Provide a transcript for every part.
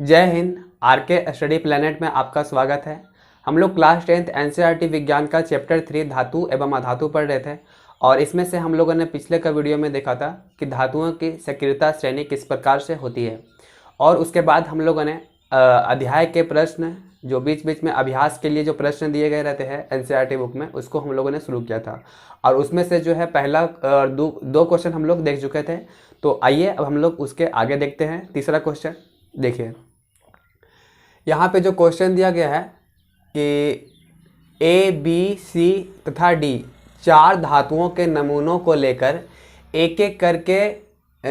जय Hind. R K study planet में आपका स्वागत है। हम लोग क्लास 10th एनसीईआरटी विज्ञान का चैप्टर 3 धातु एवं अधातु पढ़ रहे थे और इसमें से हम लोगों ने पिछले का वीडियो में देखा था कि धातुओं की सक्रियता श्रेणी किस प्रकार से होती है और उसके बाद हम लोगों ने अध्याय के प्रश्न जो बीच बीच में अभ्यास के लिए जो प्रश्न दिए गए रहते हैं एनसीईआरटी बुक में उसको हम लोगों ने शुरू किया था और उसमें से जो है पहला दो क्वेश्चन हम लोग देख चुके थे। तो आइए अब हम लोग उसके आगे देखते हैं। तीसरा क्वेश्चन देखिए, यहाँ पे जो क्वेश्चन दिया गया है कि ए बी सी तथा डी चार धातुओं के नमूनों को लेकर एक एक करके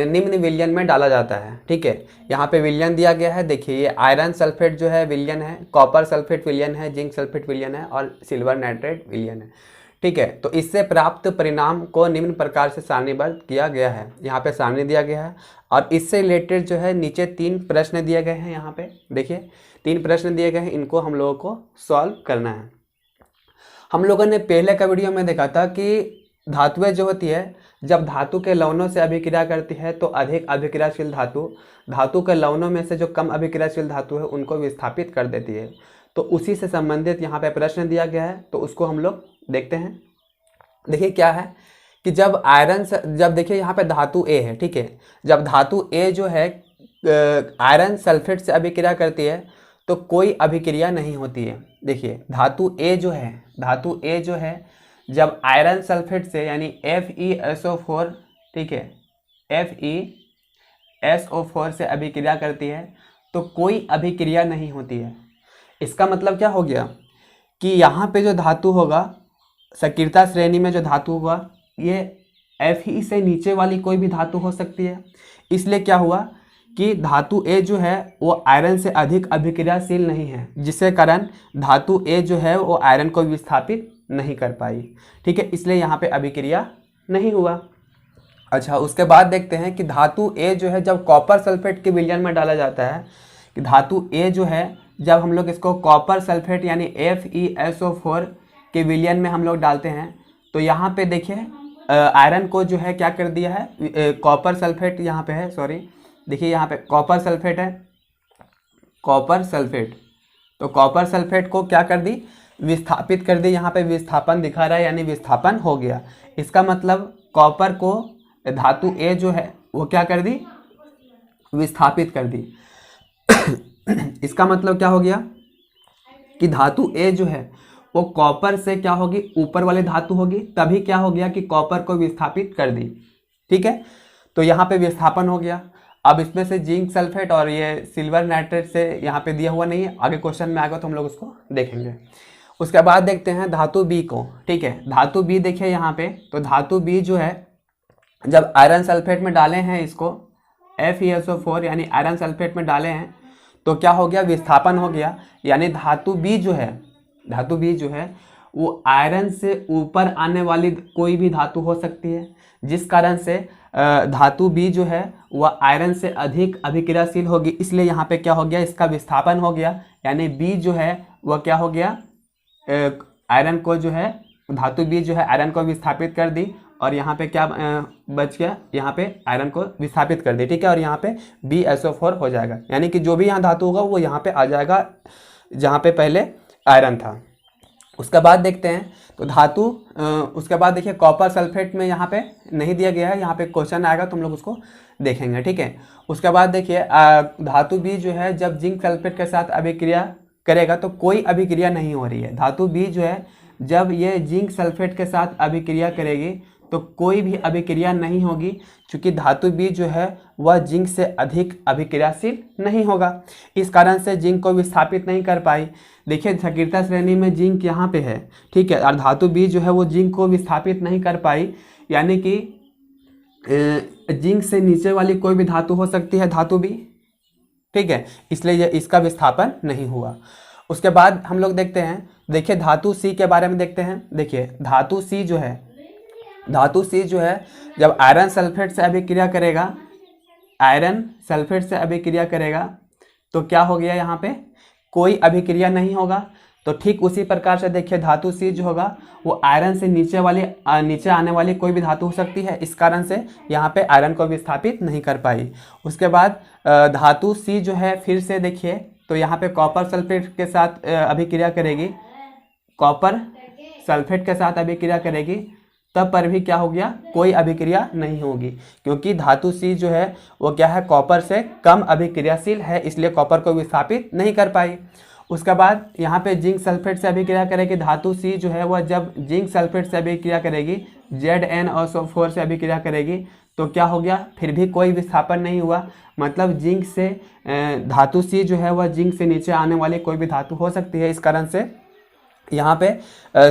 निम्न विलयन में डाला जाता है। ठीक है, यहाँ पे विलयन दिया गया है। देखिए ये आयरन सल्फेट जो है विलयन है, कॉपर सल्फेट विलयन है, जिंक सल्फेट विलयन है और सिल्वर नाइट्रेट विलयन है। ठीक है, तो इससे प्राप्त परिणाम को निम्न प्रकार से सारणीबद्ध किया गया है। यहाँ पे सारणी दिया गया है और इससे रिलेटेड जो है नीचे 3 प्रश्न दिए गए हैं। यहाँ पे देखिए 3 प्रश्न दिए गए हैं, इनको हम लोगों को सॉल्व करना है। हम लोगों ने पहले का वीडियो में देखा था कि धातुएं जो होती है जब धातु के लवणों से अभिक्रिया करती है तो अधिक अभिक्रियाशील धातु के लवणों में से जो कम अभिक्रियाशील धातु है उनको विस्थापित कर देती है। तो उसी से संबंधित यहाँ पे प्रश्न दिया गया है, तो उसको हम लोग देखते हैं। देखिए क्या है कि जब देखिए यहाँ पे धातु ए है। ठीक है, जब धातु ए जो है आयरन सल्फेट से अभिक्रिया करती है तो कोई अभिक्रिया नहीं होती है। देखिए धातु ए जो है जब आयरन सल्फेट से यानी FeSO4, ठीक है, FeSO4 से अभिक्रिया करती है तो कोई अभिक्रिया नहीं होती है। इसका मतलब क्या हो गया कि यहाँ पे जो धातु होगा सक्रियता श्रेणी में जो धातु होगा ये Fe से नीचे वाली कोई भी धातु हो सकती है। इसलिए क्या हुआ कि धातु ए जो है वो आयरन से अधिक अभिक्रियाशील नहीं है, जिसके कारण धातु ए जो है वो आयरन को विस्थापित नहीं कर पाई। ठीक है, इसलिए यहाँ पे अभिक्रिया नहीं हुआ। अच्छा, उसके बाद देखते हैं कि धातु ए जो है जब कॉपर सल्फेट के विलयन में डाला जाता है कि धातु ए जो है जब हम लोग इसको कॉपर सल्फेट यानी FeSO4 के विलयन में हम लोग डालते हैं तो यहाँ पे देखिए आयरन को जो है क्या कर दिया है, कॉपर सल्फेट यहाँ पे है, सॉरी, देखिए यहाँ पे कॉपर सल्फेट है, कॉपर सल्फेट, तो कॉपर सल्फेट को क्या कर दी, विस्थापित कर दी। यहाँ पे विस्थापन दिखा रहा है यानी विस्थापन हो गया। इसका मतलब कॉपर को धातु ए जो है वो क्या कर दी, विस्थापित कर दी। इसका मतलब क्या हो गया कि धातु ए जो है वो कॉपर से क्या होगी, ऊपर वाली धातु होगी, तभी क्या हो गया कि कॉपर को विस्थापित कर दी। ठीक है, तो यहाँ पे विस्थापन हो गया। अब इसमें से जिंक सल्फेट और ये सिल्वर नाइट्रेट से यहाँ पे दिया हुआ नहीं है, आगे क्वेश्चन में आएगा तो हम लोग उसको देखेंगे। उसके बाद देखते हैं धातु बी को। ठीक है, धातु बी देखिए यहाँ पे, तो धातु बी जो है जब आयरन सल्फेट में डाले हैं इसको FeSO4 यानी आयरन सल्फेट में डाले हैं तो क्या हो गया, विस्थापन हो गया। यानी धातु बी जो है वो आयरन से ऊपर आने वाली कोई भी धातु हो सकती है, जिस कारण से धातु बी जो है वह आयरन से अधिक अभिक्रियाशील होगी। इसलिए यहाँ पे क्या हो गया, इसका विस्थापन हो गया। यानी बी जो है वह क्या हो गया, आयरन को जो है धातु बी जो है आयरन को विस्थापित कर दी और यहाँ पे क्या बच गया, यहाँ पे आयरन को विस्थापित कर दी। ठीक है, और यहाँ पे BSO4 हो जाएगा। यानी कि जो भी यहाँ धातु होगा वो यहाँ पे आ जाएगा जहाँ पे पहले आयरन था। उसके बाद देखते हैं तो धातु उसके बाद देखिए कॉपर सल्फेट में यहाँ पे नहीं दिया गया है, यहाँ पे क्वेश्चन आएगा तो हम लोग उसको देखेंगे। ठीक है, उसके बाद देखिए धातु बी जो है जब जिंक सल्फेट के साथ अभिक्रिया करेगा तो कोई अभिक्रिया नहीं हो रही है। धातु बी जो है जब ये जिंक सल्फेट के साथ अभिक्रिया करेगी तो कोई भी अभिक्रिया नहीं होगी, क्योंकि धातु बी जो है वह जिंक से अधिक अभिक्रियाशील नहीं होगा। इस कारण से जिंक को विस्थापित नहीं कर पाई। देखिए सक्रियता श्रेणी में जिंक यहाँ पे है। ठीक है, और धातु बी जो है वो जिंक को विस्थापित नहीं कर पाई, यानी कि जिंक से नीचे वाली कोई भी धातु हो सकती है धातु बी। ठीक है, इसलिए इसका विस्थापन नहीं हुआ। उसके बाद हम लोग देखते हैं, देखिए धातु सी के बारे में देखते हैं। देखिए धातु सी जो है जब आयरन सल्फेट से अभिक्रिया करेगा तो क्या हो गया, यहाँ पे कोई अभिक्रिया नहीं होगा, तो ठीक उसी प्रकार से देखिए धातु सी जो होगा वो आयरन से नीचे आने वाली कोई भी धातु हो सकती है, इस कारण से यहाँ पे आयरन को विस्थापित नहीं कर पाई। उसके बाद धातु सी जो है फिर से देखिए तो यहाँ पे कॉपर सल्फेट के साथ अभिक्रिया करेगी, कॉपर सल्फेट के साथ अभिक्रिया करेगी, तब पर भी क्या हो गया, कोई अभिक्रिया नहीं होगी, क्योंकि धातु सी जो है वो क्या है, कॉपर से कम अभिक्रियाशील है, इसलिए कॉपर को विस्थापित नहीं कर पाई। उसके बाद यहाँ पे जिंक सल्फेट से अभिक्रिया करेगी, धातु सी जो है वह जब जिंक सल्फेट से अभिक्रिया करेगी, ZnO4 से अभिक्रिया करेगी, तो क्या हो गया, फिर भी कोई विस्थापन नहीं हुआ। मतलब जिंक से धातु सी जो है वह जिंक से नीचे आने वाली कोई भी धातु हो सकती है, इस कारण से यहाँ पे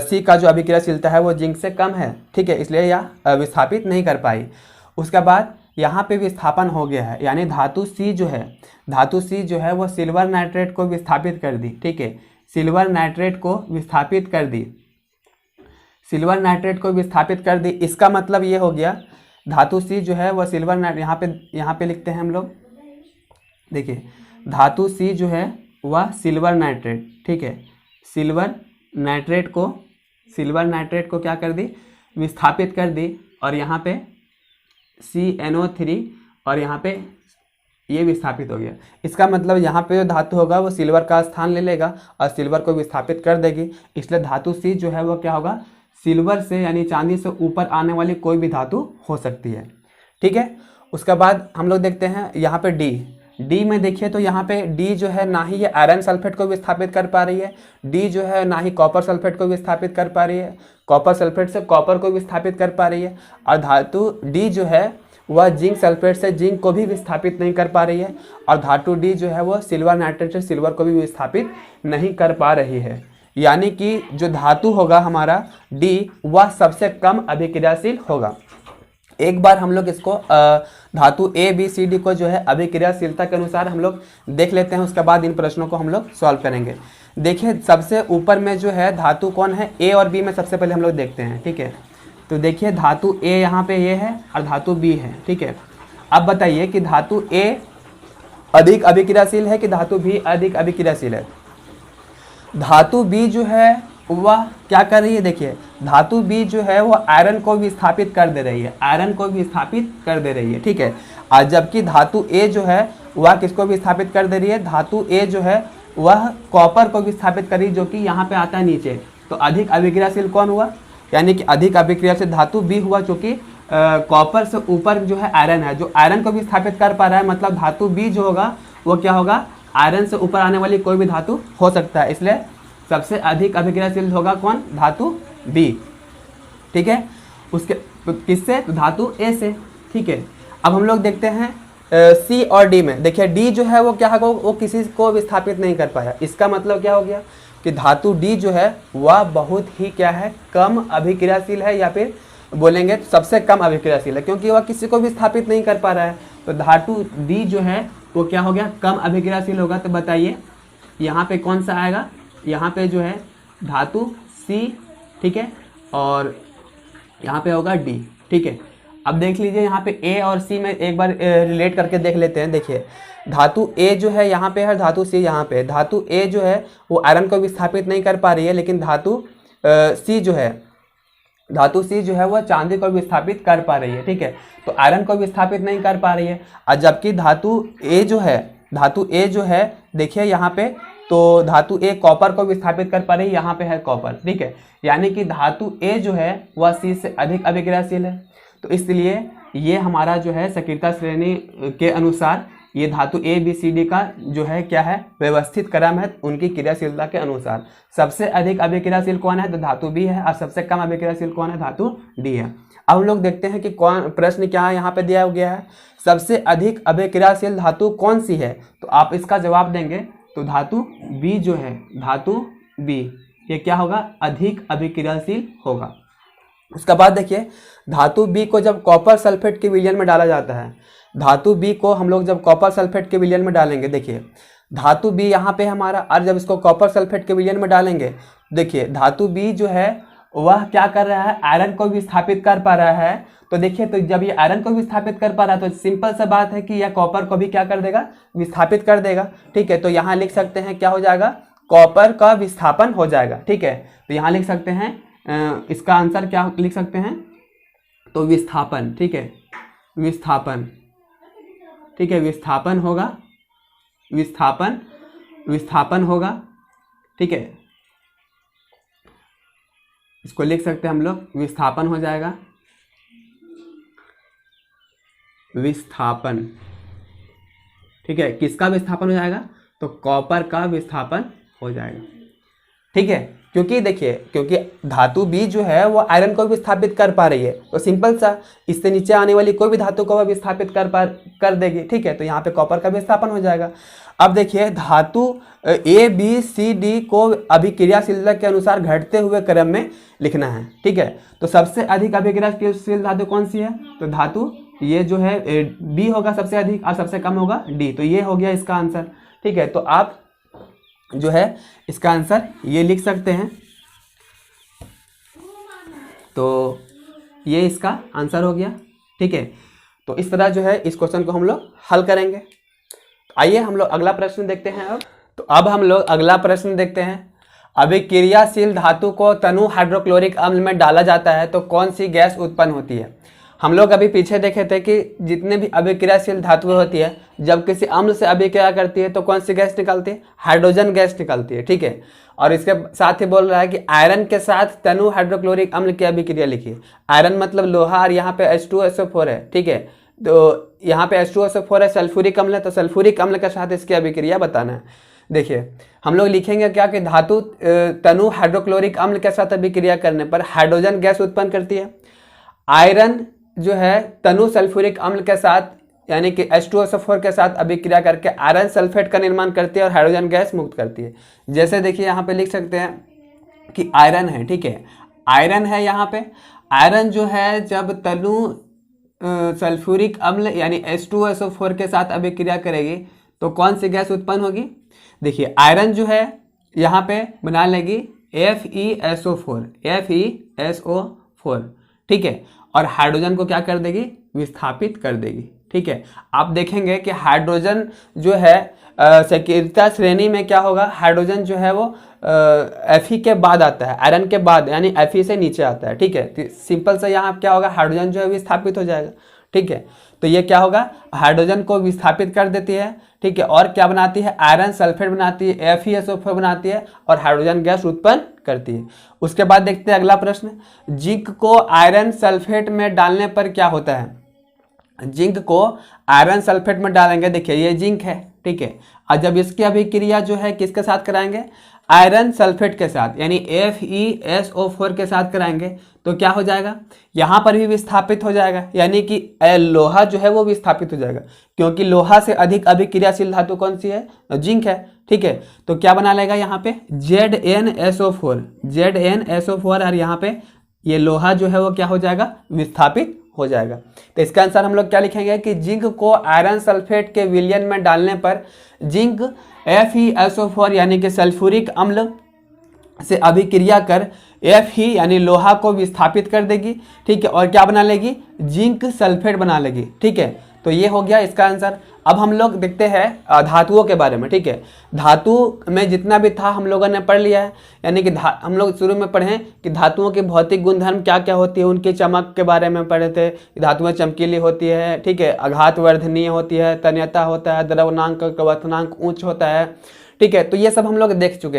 सी का जो अभिक्रियाशीलता है वो जिंक से कम है, ठीक है, इसलिए यह विस्थापित नहीं कर पाई। उसके बाद यहाँ पे विस्थापन हो गया है, यानी धातु सी जो है वो सिल्वर नाइट्रेट को विस्थापित कर दी, ठीक है, सिल्वर नाइट्रेट को विस्थापित कर दी, सिल्वर नाइट्रेट को विस्थापित कर दी। इसका मतलब ये हो गया धातु सी जो है वह सिल्वर नाइट्रेट, यहाँ पे लिखते हैं हम लोग, देखिए धातु सी जो है वह सिल्वर नाइट्रेट, ठीक है, सिल्वर नाइट्रेट को क्या कर दी, विस्थापित कर दी, और यहाँ पे CnO3 और यहाँ पे ये विस्थापित हो गया। इसका मतलब यहाँ पे जो धातु होगा वो सिल्वर का स्थान ले लेगा और सिल्वर को विस्थापित कर देगी, इसलिए धातु सी जो है वो क्या होगा, सिल्वर से यानी चांदी से ऊपर आने वाली कोई भी धातु हो सकती है, ठीक है। उसके बाद हम लोग देखते हैं यहाँ पे डी में देखिए तो यहाँ पे डी जो है ना ही ये आयरन सल्फेट को विस्थापित कर पा रही है, डी जो है ना ही कॉपर सल्फेट को विस्थापित कर पा रही है, कॉपर सल्फेट से कॉपर को विस्थापित कर पा रही है, और धातु डी जो है वह जिंक सल्फेट से जिंक को भी विस्थापित नहीं कर पा रही है, और धातु डी जो है वह सिल्वर नाइट्रेट से सिल्वर को भी विस्थापित नहीं कर पा रही है। यानी कि जो धातु होगा हमारा डी वह सबसे कम अभिक्रियाशील होगा। एक बार हम लोग इसको धातु ABCD को जो है अभिक्रियाशीलता के अनुसार हम लोग देख लेते हैं, उसके बाद इन प्रश्नों को हम लोग सॉल्व करेंगे। देखिए सबसे ऊपर में जो है धातु कौन है, A और B में सबसे पहले हम लोग देखते हैं, ठीक है। तो देखिए धातु A यहाँ पे ये है और धातु B है, ठीक है। अब बताइए कि धातु A अधिक अभिक्रियाशील है कि धातु B अधिक अभिक्रियाशील है। धातु B जो है वह क्या कर रही है, देखिए धातु B जो है वो आयरन को विस्थापित कर दे रही है, आयरन को विस्थापित कर दे रही है, ठीक है। और जबकि धातु A जो है वह किसको विस्थापित कर दे रही है, धातु A जो है वह कॉपर को विस्थापित कर रही है, जो कि यहाँ पे आता है नीचे। तो अधिक अभिक्रियाशील कौन हुआ, यानी कि अधिक अभिक्रियाशील धातु B हुआ, चूँकि कॉपर से ऊपर जो है आयरन है, जो आयरन को विस्थापित कर पा रहा है, मतलब धातु B जो होगा वो क्या होगा, आयरन से ऊपर आने वाली कोई भी धातु हो सकता है, इसलिए सबसे अधिक अभिक्रियाशील होगा कौन, धातु B, ठीक है। उसके किससे, धातु A से, ठीक है। अब हम लोग देखते हैं C और D में। देखिए D जो है वो क्या होगा, वो किसी को विस्थापित नहीं कर पाया। इसका मतलब क्या हो गया कि धातु D जो है वह बहुत ही क्या है, कम अभिक्रियाशील है, या फिर बोलेंगे सबसे कम अभिक्रियाशील है, क्योंकि वह किसी को विस्थापित नहीं कर पा रहा है। तो धातु D जो है वो क्या हो गया, कम अभिक्रियाशील होगा। तो बताइए यहाँ पे कौन सा आएगा, यहाँ पे जो है धातु C, ठीक है, और यहाँ पे होगा D, ठीक है। अब देख लीजिए यहाँ पे A और C में एक बार रिलेट करके देख लेते हैं। देखिए धातु A जो है यहाँ पे है, धातु C यहाँ पे। धातु A जो है वो आयरन को विस्थापित नहीं कर पा रही है, लेकिन धातु C जो है वह चांदी को विस्थापित कर पा रही है, ठीक है। तो आयरन को विस्थापित नहीं कर पा रही है, और जबकि धातु A जो है देखिए यहाँ पे, तो धातु A कॉपर को विस्थापित कर पा रही है, यहाँ पे है कॉपर, ठीक है। यानी कि धातु A जो है वह C से अधिक अभिक्रियाशील है। तो इसलिए ये हमारा जो है सक्रियता श्रेणी के अनुसार ये धातु ABCD का जो है क्या है, व्यवस्थित क्रम है उनकी क्रियाशीलता के अनुसार। सबसे अधिक अभिक्रियाशील कौन है, तो धातु B है, और सबसे कम अभिक्रियाशील कौन है, धातु D है। अब हम लोग देखते हैं कि कौन प्रश्न क्या है, यहाँ पे दिया गया है सबसे अधिक अभिक्रियाशील धातु कौन सी है। तो आप इसका जवाब देंगे तो धातु B जो है, धातु B ये क्या होगा, अधिक अभिक्रियाशील होगा। उसके बाद देखिए धातु B को जब कॉपर सल्फेट के विलयन में डाला जाता है, धातु B को हम लोग जब कॉपर सल्फेट के विलयन में डालेंगे, देखिए धातु B यहाँ पे हमारा, और जब इसको कॉपर सल्फेट के विलयन में डालेंगे, देखिए धातु B जो है वह क्या कर रहा है, आयरन को विस्थापित कर पा रहा है। तो देखिए तो जब ये आयरन को विस्थापित कर पा रहा है तो सिंपल सा बात है कि यह कॉपर को भी क्या कर देगा, विस्थापित कर देगा, ठीक है। तो यहाँ लिख सकते हैं क्या हो जाएगा, कॉपर का विस्थापन हो जाएगा। ठीक है, तो यहाँ लिख सकते हैं इसका आंसर क्या लिख सकते हैं, तो विस्थापन। ठीक है, विस्थापन। ठीक है, विस्थापन होगा, विस्थापन होगा। ठीक है, इसको लिख सकते हैं हम लोग, विस्थापन हो जाएगा, विस्थापन। ठीक है, किसका विस्थापन हो जाएगा, तो कॉपर का विस्थापन हो जाएगा। ठीक है, क्योंकि देखिए, क्योंकि धातु बी जो है वो आयरन को विस्थापित कर पा रही है, तो सिंपल सा इससे नीचे आने वाली कोई भी धातु को वह विस्थापित कर देगी। ठीक है, तो यहाँ पे कॉपर का विस्थापन हो जाएगा। अब देखिए, धातु ए बी सी डी को अभिक्रियाशीलता के अनुसार घटते हुए क्रम में लिखना है। ठीक है, तो सबसे अधिक अभिक्रियाशील धातु कौन सी है, तो धातु ये जो है बी होगा सबसे अधिक, और सबसे कम होगा डी। तो ये हो गया इसका आंसर। ठीक है, तो आप जो है इसका आंसर ये लिख सकते हैं, तो ये इसका आंसर हो गया। ठीक है, तो इस तरह जो है इस क्वेश्चन को हम लोग हल करेंगे। आइए हम लोग अगला प्रश्न देखते हैं। अब हम लोग अगला प्रश्न देखते हैं। अभिक्रियाशील धातु को तनु हाइड्रोक्लोरिक अम्ल में डाला जाता है तो कौन सी गैस उत्पन्न होती है। हम लोग अभी पीछे देखे थे कि जितने भी अभिक्रियाशील धातुएं होती है, जब किसी अम्ल से अभिक्रिया करती है तो कौन सी गैस निकलती है, हाइड्रोजन गैस निकलती है। ठीक है, और इसके साथ ही बोल रहा है कि आयरन के साथ तनु हाइड्रोक्लोरिक अम्ल की अभिक्रिया लिखिए। आयरन मतलब लोहा, और यहाँ पे H2SO4 है। ठीक है, तो यहाँ पे H2SO4 है, सल्फ्यूरिक अम्ल है, तो सल्फ्यूरिक अम्ल के साथ इसकी अभिक्रिया बताना है। देखिए, हम लोग लिखेंगे क्या कि धातु तनु हाइड्रोक्लोरिक अम्ल के साथ अभिक्रिया करने पर हाइड्रोजन गैस उत्पन्न करती है। आयरन जो है तनु सल्फ्यूरिक अम्ल के साथ यानी कि H2SO4 के साथ अभिक्रिया करके आयरन सल्फेट का निर्माण करती है और हाइड्रोजन गैस मुक्त करती है। जैसे देखिए यहाँ पे लिख सकते हैं कि आयरन है। ठीक है, आयरन है, यहाँ पे आयरन जो है जब तनु सल्फ्यूरिक अम्ल यानी H2SO4 के साथ अभिक्रिया करेगी तो कौन सी गैस उत्पन्न होगी। देखिए, आयरन जो है यहाँ पे बना लेगी FeSO4, FeSO4। ठीक है, और हाइड्रोजन को क्या कर देगी, विस्थापित कर देगी। ठीक है, आप देखेंगे कि हाइड्रोजन जो है सक्रियता श्रेणी में क्या होगा, हाइड्रोजन जो है वो Fe के बाद आता है, आयरन के बाद, यानी Fe से नीचे आता है। ठीक है, तो सिंपल से यहाँ क्या होगा, हाइड्रोजन जो है विस्थापित हो जाएगा। ठीक है, तो ये क्या होगा, हाइड्रोजन को विस्थापित कर देती है। ठीक है, और क्या बनाती है, आयरन सल्फेट बनाती है, FeSO4 बनाती है और हाइड्रोजन गैस उत्पन्न करती है। उसके बाद देखते हैं अगला प्रश्न। जिंक को आयरन सल्फेट में डालने पर क्या होता है। जिंक को आयरन सल्फेट में डालेंगे, देखिए ये जिंक है। ठीक है, और जब इसकी अभिक्रिया जो है किसके साथ कराएंगे, आयरन सल्फेट के साथ यानी FeSO4 के साथ कराएंगे तो क्या हो जाएगा, यहाँ पर भी विस्थापित हो जाएगा, यानी कि लोहा जो है वो विस्थापित हो जाएगा, क्योंकि लोहा से अधिक अभिक्रियाशील धातु कौन सी है, जिंक है। ठीक है, तो क्या बना लेगा यहाँ पे ZnSO4, ZnSO4, और यहाँ पे ये लोहा जो है वो क्या हो जाएगा, विस्थापित हो जाएगा। तो इसका आंसर हम लोग क्या लिखेंगे कि जिंक को आयरन सल्फेट के विलयन में डालने पर जिंक FeSO4 यानी कि सल्फ्यूरिक अम्ल से अभिक्रिया कर Fe यानी लोहा को विस्थापित कर देगी। ठीक है, और क्या बना लेगी, जिंक सल्फेट बना लेगी। ठीक है, तो ये हो गया इसका आंसर। अब हम लोग देखते हैं धातुओं के बारे में। ठीक है, धातु में जितना भी था हम लोगों ने पढ़ लिया है, यानी कि हम लोग शुरू में पढ़े कि धातुओं के भौतिक गुणधर्म क्या क्या होती है, उनकी चमक के बारे में पढ़े थे। धातुएं चमकीली होती है, ठीक है, आघात वर्धनीय होती है, तन्यता होता है, द्रवनांक क्वथनांक उच्च होता है। ठीक है, तो ये सब हम लोग देख चुके हैं।